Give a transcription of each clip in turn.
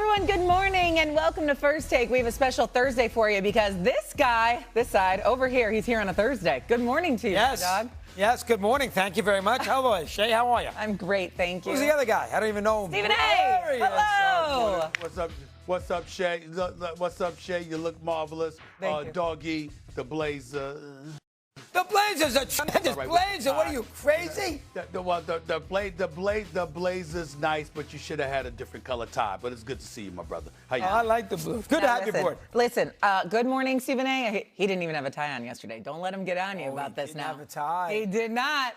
everyone, good morning and welcome to First Take. We have a special Thursday for you because this guy, this side, over here, he's here on a Thursday. Good morning to you, dog. Yes, good morning. Thank you very much. How are you, Shay? How are you? I'm great, thank you. Who's the other guy? I don't even know him. Stephen A. Hello. What's up, Shay? What's up, Shay? You look marvelous. Thank you. Doggy, the Blazer. The Blazers are tremendous. Blazer, what are you, crazy? The Blazer's nice, but you should have had a different color tie. But it's good to see you, my brother. How you doing? I like the blue. Good to have you aboard. Listen, good morning, Stephen A. He didn't even have a tie on yesterday. Don't let him get on you about this now. He didn't have a tie. He did not.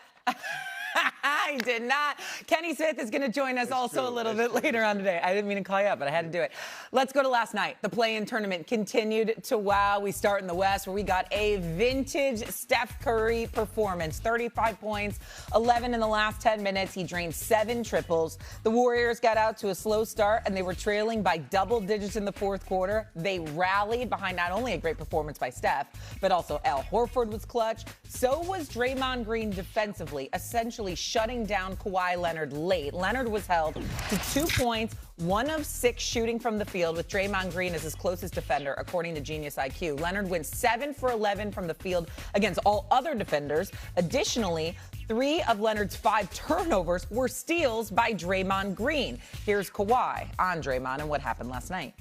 He did not. Kenny Smith is going to join us a little bit later on today. I didn't mean to call you up, but I had to do it. Let's go to last night. The play-in tournament continued to wow. We start in the West where we got a vintage Steph Curry performance. 35 points, 11 in the last 10 minutes. He drained 7 triples. The Warriors got out to a slow start, and they were trailing by double digits in the fourth quarter. They rallied behind not only a great performance by Steph, but also Al Horford was clutch. So was Draymond Green defensively, essentially shutting down Kawhi Leonard late. Leonard was held to 2 points, 1 of 6 shooting from the field, with Draymond Green as his closest defender, according to Genius IQ. Leonard went 7 for 11 from the field against all other defenders. Additionally, 3 of Leonard's 5 turnovers were steals by Draymond Green. Here's Kawhi on Draymond and what happened last night.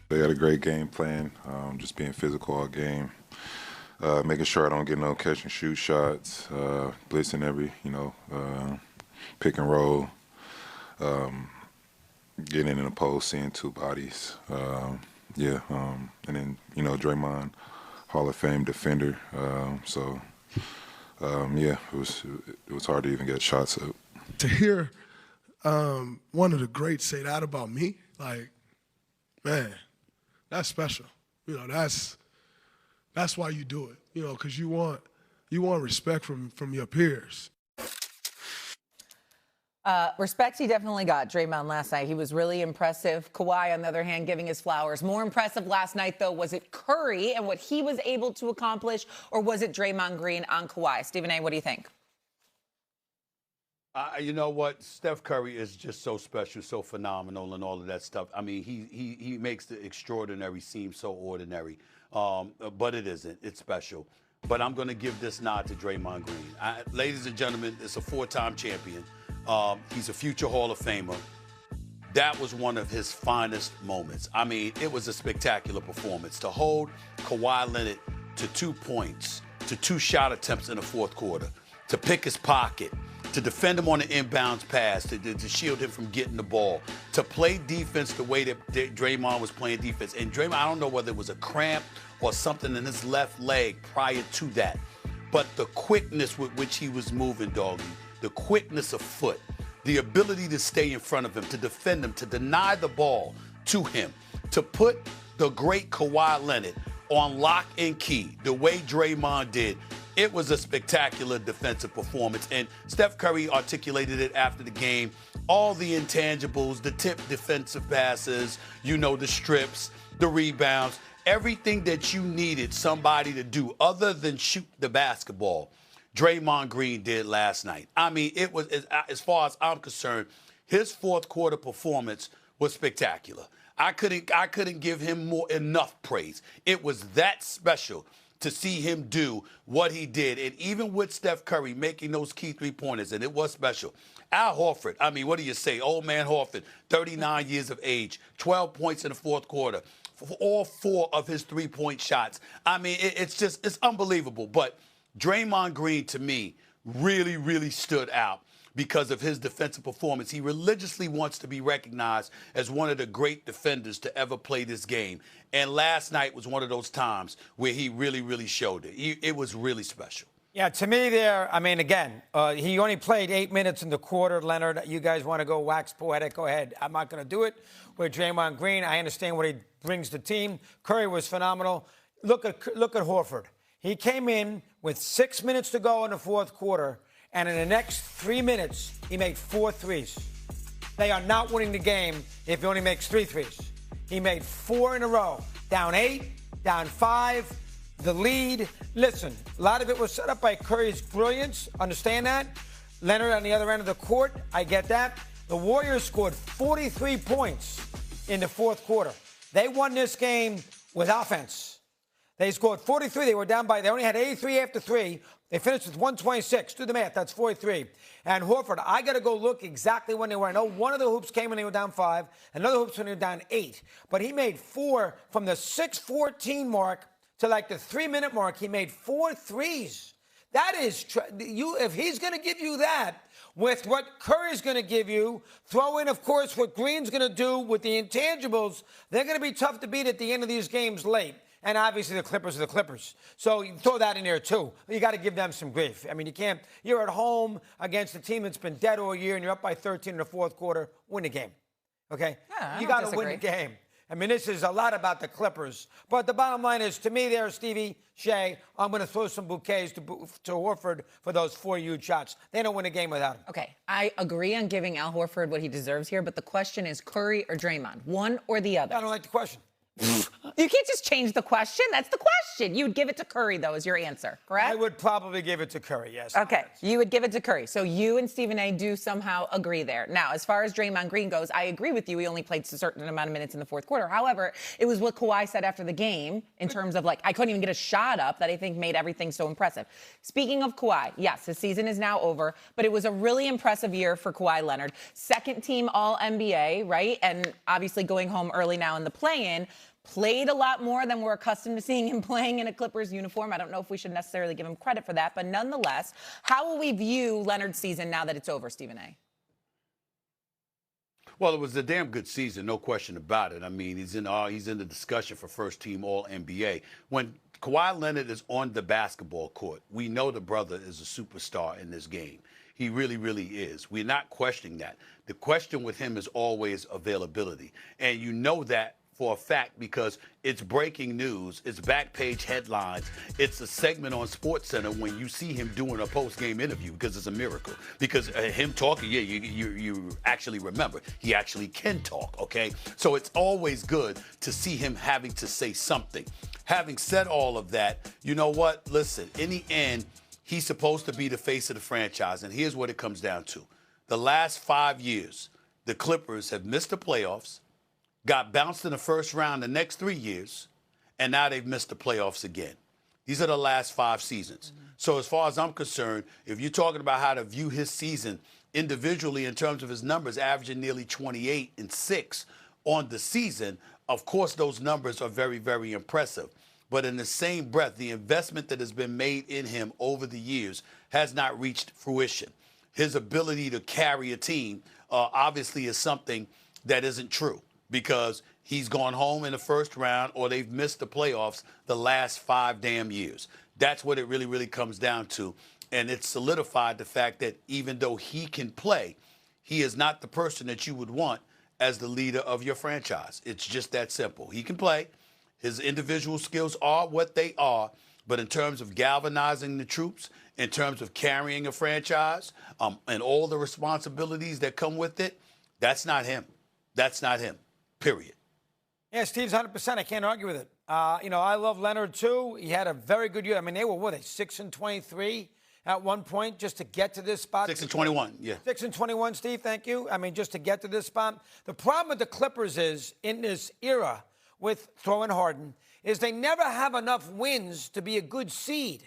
They had a great game plan, just being physical all game. Making sure I don't get no catch and shoot shots, blitzing every, pick and roll, getting in the post, seeing 2 bodies. And then, Draymond, Hall of Fame defender. It was hard to even get shots up. To hear one of the greats say that about me, man, that's special. That's why you do it, because you want respect from your peers. Respect he definitely got, Draymond, last night. He was really impressive. Kawhi, on the other hand, giving his flowers. More impressive last night, though, was it Curry and what he was able to accomplish, or was it Draymond Green on Kawhi? Stephen A., what do you think? You know what? Steph Curry is just so special, so phenomenal, and all of that stuff. I mean, he makes the extraordinary seem so ordinary. But it isn't. It's special. But I'm going to give this nod to Draymond Green. Ladies and gentlemen, it's a 4-time champion. He's a future Hall of Famer. That was one of his finest moments. I mean, it was a spectacular performance. To hold Kawhi Leonard to 2 points, to 2 shot attempts in the fourth quarter, to pick his pocket, to defend him on the inbounds pass, to shield him from getting the ball, to play defense the way that Draymond was playing defense. And Draymond, I don't know whether it was a cramp or something in his left leg prior to that, but the quickness with which he was moving, doggy, the quickness of foot, the ability to stay in front of him, to defend him, to deny the ball to him, to put the great Kawhi Leonard on lock and key, the way Draymond did. It was a spectacular defensive performance, and Steph Curry articulated it after the game. All the intangibles, the tip defensive passes, the strips, the rebounds, everything that you needed somebody to do other than shoot the basketball, Draymond Green did last night. I mean, it was, as far as I'm concerned, his fourth quarter performance was spectacular. I couldn't give him enough praise. It was that special to see him do what he did. And even with Steph Curry making those key 3-pointers, and it was special. Al Horford, I mean, what do you say? Old man Horford, 39 years of age, 12 points in the fourth quarter, all 4 of his 3-point shots. I mean, it's unbelievable. But Draymond Green, to me, really, really stood out because of his defensive performance. He religiously wants to be recognized as one of the great defenders to ever play this game. And last night was one of those times where he really, really showed it. It was really special. Yeah, to me he only played 8 minutes in the quarter. Leonard, you guys want to go wax poetic, go ahead. I'm not going to do it. With Draymond Green, I understand what he brings to the team. Curry was phenomenal. Look at Horford. He came in with 6 minutes to go in the fourth quarter, and in the next 3 minutes, he made 4 threes. They are not winning the game if he only makes 3 threes. He made 4 in a row. Down 8, down 5, the lead. Listen, a lot of it was set up by Curry's brilliance. Understand that? Leonard on the other end of the court, I get that. The Warriors scored 43 points in the fourth quarter. They won this game with offense. They scored 43. They only had 83 after 3. They finished with 126. Do the math. That's 43. And Horford, I got to go look exactly when they were. I know one of the hoops came when they were down 5. Another hoops when they were down 8. But he made 4 from the 6:14 mark to like the 3-minute mark. He made 4 threes. That is, if he's going to give you that with what Curry's going to give you, throw in, of course, what Green's going to do with the intangibles, they're going to be tough to beat at the end of these games late. And obviously the Clippers are the Clippers. So you throw that in there too. You got to give them some grief. I mean, you can't, you're at home against a team that's been dead all year and you're up by 13 in the fourth quarter, win the game. Okay? Yeah, you got to win the game. I mean, this is a lot about the Clippers. But the bottom line is, to me there, Stevie, Shea, I'm going to throw some bouquets to Horford for those 4 huge shots. They don't win a game without him. Okay, I agree on giving Al Horford what he deserves here, but the question is Curry or Draymond, one or the other. I don't like the question. You can't just change the question. That's the question. You would give it to Curry, though, is your answer, correct? I would probably give it to Curry, yes. Okay, you would give it to Curry. So you and Stephen A. do somehow agree there. Now, as far as Draymond Green goes, I agree with you. He only played a certain amount of minutes in the fourth quarter. However, it was what Kawhi said after the game in terms of, like, I couldn't even get a shot up that I think made everything so impressive. Speaking of Kawhi, yes, his season is now over, but it was a really impressive year for Kawhi Leonard. Second team All-NBA, right? And obviously going home early now in the play-in. Played a lot more than we're accustomed to seeing him playing in a Clippers uniform. I don't know if we should necessarily give him credit for that, but nonetheless, how will we view Leonard's season now that it's over, Stephen A.? Well, it was a damn good season, no question about it. I mean, he's in the discussion for first team All-NBA. When Kawhi Leonard is on the basketball court, we know the brother is a superstar in this game. He really, really is. We're not questioning that. The question with him is always availability. And you know that for a fact because it's breaking news, it's back page headlines, it's a segment on SportsCenter when you see him doing a post-game interview because it's a miracle. Because him talking, yeah, you actually remember, he actually can talk, okay? So it's always good to see him having to say something. Having said all of that, you know what? Listen, in the end, he's supposed to be the face of the franchise, and here's what it comes down to. The last 5 years, the Clippers have missed the playoffs, got bounced in the first round the next 3 years, and now they've missed the playoffs again. These are the last 5 seasons. Mm-hmm. So as far as I'm concerned, if you're talking about how to view his season individually in terms of his numbers, averaging nearly 28 and 6 on the season, of course those numbers are very, very impressive. But in the same breath, the investment that has been made in him over the years has not reached fruition. His ability to carry a team obviously is something that isn't true, because he's gone home in the first round or they've missed the playoffs the last 5 damn years. That's what it really, really comes down to. And it's solidified the fact that even though he can play, he is not the person that you would want as the leader of your franchise. It's just that simple. He can play. His individual skills are what they are. But in terms of galvanizing the troops, in terms of carrying a franchise, and all the responsibilities that come with it, that's not him. That's not him. Period. Yeah, Steve's 100%. I can't argue with it. I love Leonard, too. He had a very good year. I mean, they were, 6-23 at one point just to get to this spot? 6-21, yeah. 6-21, Steve, thank you. I mean, just to get to this spot. The problem with the Clippers is, in this era with throwing Harden, is they never have enough wins to be a good seed.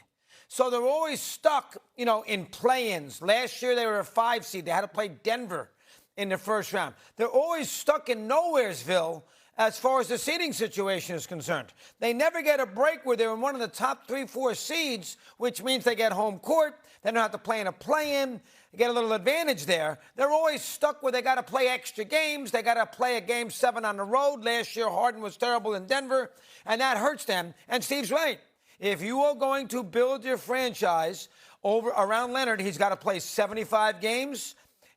So they're always stuck, in play-ins. Last year, they were a 5 seed. They had to play Denver in the first round. They're always stuck in Nowheresville as far as the seeding situation is concerned. They never get a break where they're in one of the top 3-4 seeds, which means they get home court. They don't have to play in a play-in. They get a little advantage there. They're always stuck where they got to play extra games. They got to play a Game 7 on the road. Last year, Harden was terrible in Denver, and that hurts them. And Steve's right. If you are going to build your franchise around Leonard, he's got to play 75 games.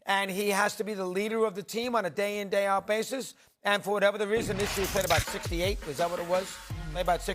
And he has to be the leader of the team on a day-in, day-out basis. And for whatever the reason, this year he played about 68. Is that what it was? Played about 60.